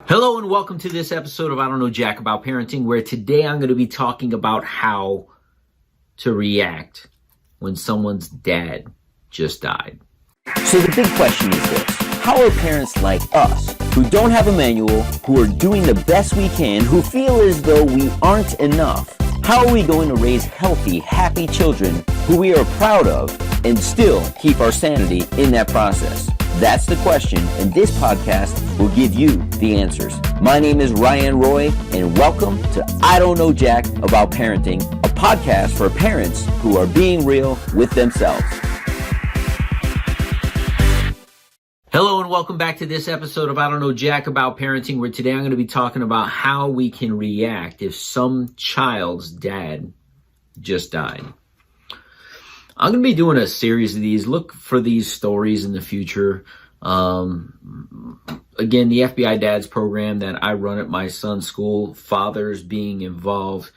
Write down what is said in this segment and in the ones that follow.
Hello and welcome to this episode of I Don't Know Jack About Parenting, where today I'm going to be talking about how to react when someone's dad just died. So the big question is this: how are parents like us, who don't have a manual, who are doing the best we can, who feel as though we aren't enough, how are we going to raise healthy, happy children who we are proud of and still keep our sanity in that process? That's the question, and this podcast will give you the answers. My name is Ryan Roy, and welcome to I Don't Know Jack About Parenting, a podcast for parents who are being real with themselves. Hello and welcome back to this episode of I Don't Know Jack About Parenting, where today I'm going to be talking about how we can react if some child's dad just died. I'm going to be doing a series of these. Look for these stories in the future. Again, the FBI Dads program that I run at my son's school, fathers being involved.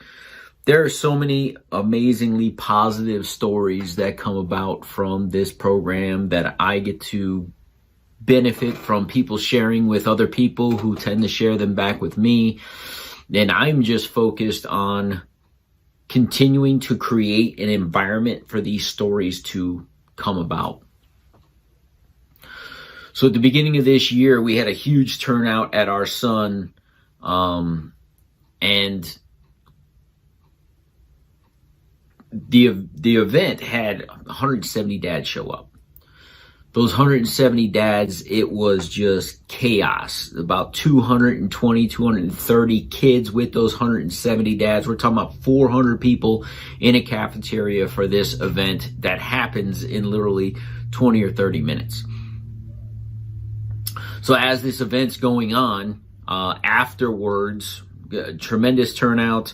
There are so many amazingly positive stories that come about from this program that I get to benefit from, people sharing with other people who tend to share them back with me. And I'm just focused on continuing to create an environment for these stories to come about. So at the beginning of this year, we had a huge turnout at our son, and the event had 170 dads show up. Those 170 dads, it was just chaos. About 220, 230 kids with those 170 dads. We're talking about 400 people in a cafeteria for this event that happens in literally 20 or 30 minutes. So as this event's going on, afterwards, tremendous turnout,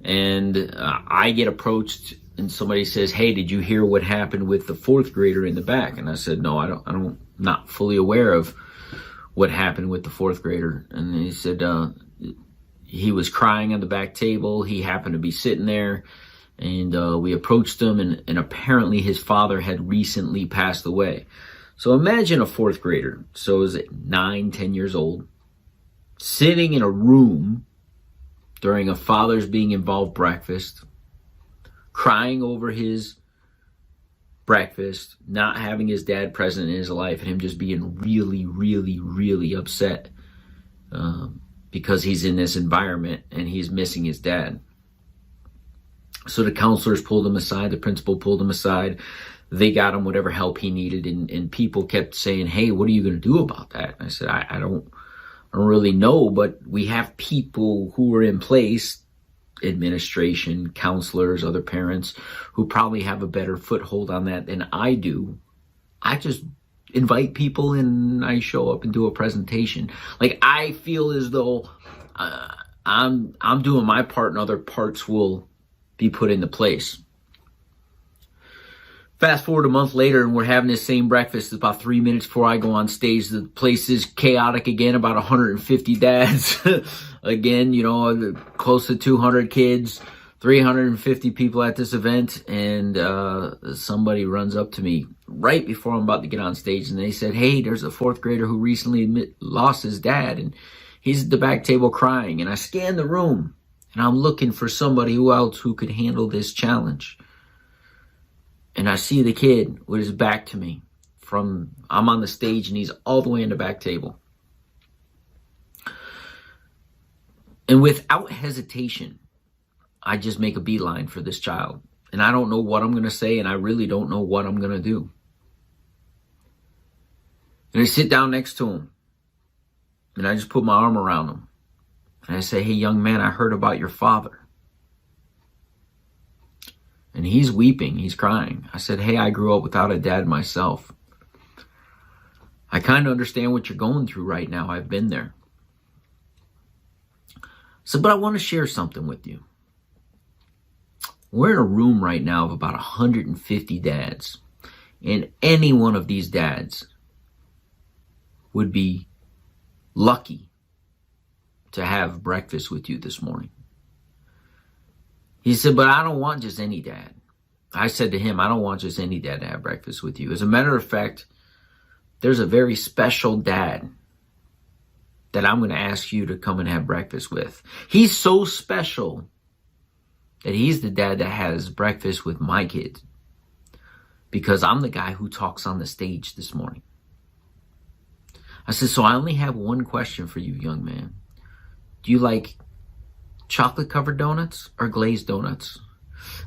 and I get approached and somebody says, "Hey, did you hear what happened with the fourth grader in the back?" And I said, "No, I'm not fully aware of what happened with the fourth grader." And he said, he was crying on the back table. He happened to be sitting there, and we approached him, and apparently his father had recently passed away. So imagine a fourth grader, so is it 9, 10 years old, sitting in a room during a father's being involved breakfast, crying over his breakfast, not having his dad present in his life, and him just being really, really, really upset because he's in this environment and he's missing his dad. So the counselors pulled him aside, the principal pulled him aside. They got him whatever help he needed, and people kept saying, "Hey, what are you going to do about that?" And I said, I don't really know, but we have people who are in place, administration, counselors, other parents, who probably have a better foothold on that than I do. I just invite people and I show up and do a presentation. Like, I feel as though I'm doing my part and other parts will be put into place. Fast forward a month later, and we're having this same breakfast. It's about 3 minutes before I go on stage. The place is chaotic again, about 150 dads. Again, close to 200 kids, 350 people at this event. And somebody runs up to me right before I'm about to get on stage, and they said, "Hey, there's a fourth grader who recently lost his dad, and he's at the back table crying." And I scan the room, and I'm looking for somebody else who could handle this challenge. And I see the kid with his back to me. I'm on the stage and he's all the way in the back table. And without hesitation, I just make a beeline for this child. And I don't know what I'm going to say, and I really don't know what I'm going to do. And I sit down next to him, and I just put my arm around him. And I say, "Hey, young man, I heard about your father." And he's weeping, he's crying. I said, "Hey, I grew up without a dad myself. I kind of understand what you're going through right now. I've been there." So, but I want to share something with you. We're in a room right now of about 150 dads. And any one of these dads would be lucky to have breakfast with you this morning. He said, "But I don't want just any dad." I said to him, "I don't want just any dad to have breakfast with you. As a matter of fact, there's a very special dad that I'm going to ask you to come and have breakfast with. He's so special that he's the dad that has breakfast with my kids, because I'm the guy who talks on the stage this morning. I said, so I only have one question for you, young man. Do you like chocolate covered donuts or glazed donuts?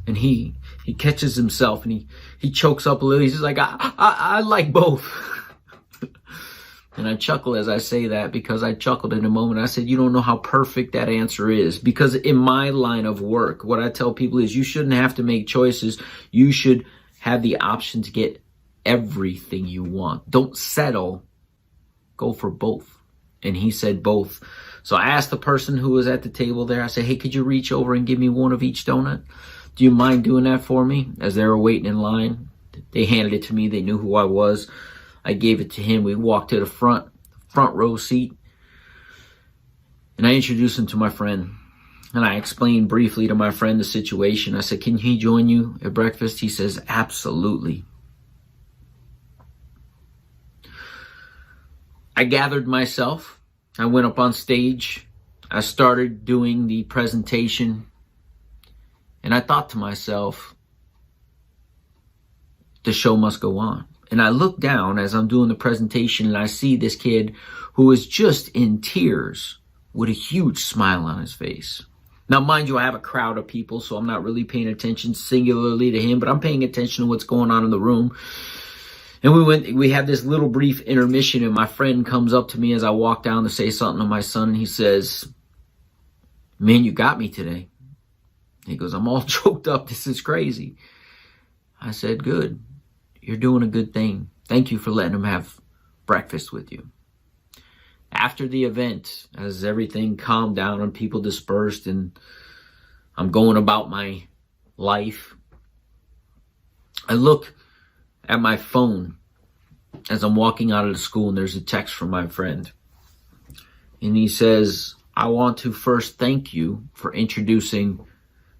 And he catches himself and he chokes up a little. He's just like, I like both. And I chuckle as I say that, because I chuckled in a moment. I said, you don't know how perfect that answer is. Because in my line of work, what I tell people is you shouldn't have to make choices. You should have the option to get everything you want. Don't settle. Go for both. And he said both. So I asked the person who was at the table there, I said, hey, could you reach over and give me one of each donut? Do you mind doing that for me? As they were waiting in line, they handed it to me. They knew who I was. I gave it to him. We walked to the front row seat. And I introduced him to my friend. And I explained briefly to my friend the situation. I said, can he join you at breakfast? He says, absolutely. I gathered myself. I went up on stage. I started doing the presentation. And I thought to myself, the show must go on. And I look down as I'm doing the presentation and I see this kid who is just in tears with a huge smile on his face. Now, mind you, I have a crowd of people, so I'm not really paying attention singularly to him, but I'm paying attention to what's going on in the room. And we had this little brief intermission, and my friend comes up to me as I walk down to say something to my son, and he says, man, you got me today. He goes, I'm all choked up. This is crazy. I said, good. You're doing a good thing. Thank you for letting him have breakfast with you. After the event, as everything calmed down and people dispersed and I'm going about my life, I look at my phone as I'm walking out of the school, and there's a text from my friend. And he says, I want to first thank you for introducing,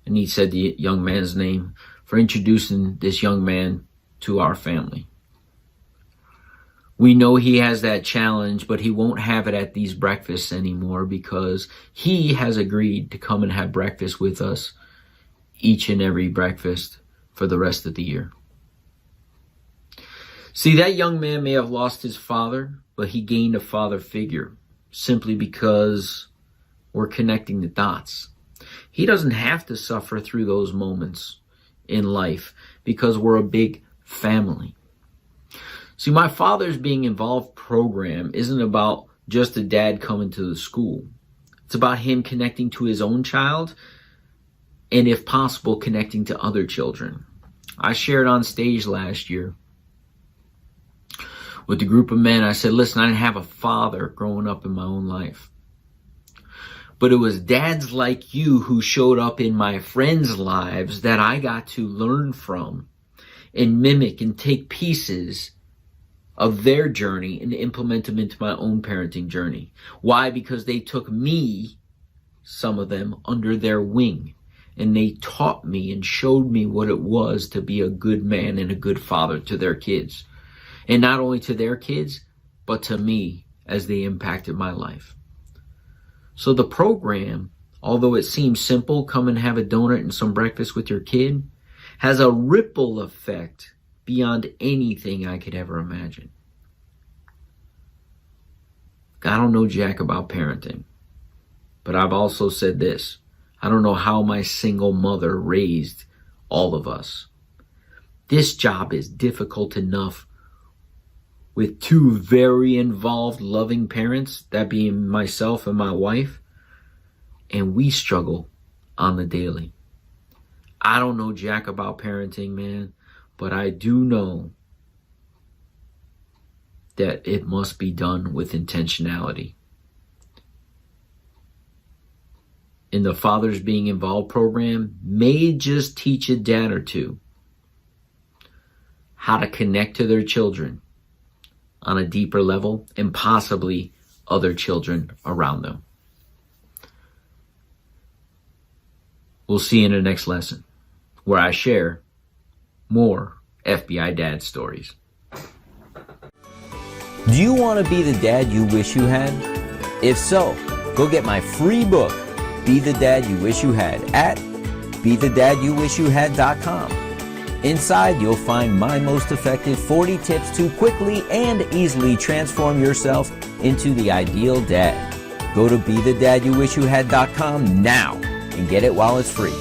and he said the young man's name, for introducing this young man to our family. We know he has that challenge, but he won't have it at these breakfasts anymore because he has agreed to come and have breakfast with us each and every breakfast for the rest of the year. See, that young man may have lost his father, but he gained a father figure simply because we're connecting the dots. He doesn't have to suffer through those moments in life because we're a big family. See, my Father's Being Involved program isn't about just a dad coming to the school. It's about him connecting to his own child and, if possible, connecting to other children. I shared on stage last year with a group of men. I said, listen, I didn't have a father growing up in my own life. But it was dads like you who showed up in my friends' lives that I got to learn from and mimic and take pieces of their journey and implement them into my own parenting journey. Why? Because they took me, some of them, under their wing. And they taught me and showed me what it was to be a good man and a good father to their kids. And not only to their kids, but to me as they impacted my life. So the program, although it seems simple, come and have a donut and some breakfast with your kid, has a ripple effect beyond anything I could ever imagine. I don't know jack about parenting, but I've also said this. I don't know how my single mother raised all of us. This job is difficult enough with two very involved, loving parents, that being myself and my wife, and we struggle on the daily. I don't know jack about parenting, man, but I do know that it must be done with intentionality. In the Fathers Being Involved program, may just teach a dad or two how to connect to their children on a deeper level and possibly other children around them. We'll see you in the next lesson where I share more FBI dad stories. Do you want to be the dad you wish you had? If so, go get my free book, Be the Dad You Wish You Had, at BeTheDadYouWishYouHad.com. Inside, you'll find my most effective 40 tips to quickly and easily transform yourself into the ideal dad. Go to BeTheDadYouWishYouHad.com now and get it while it's free.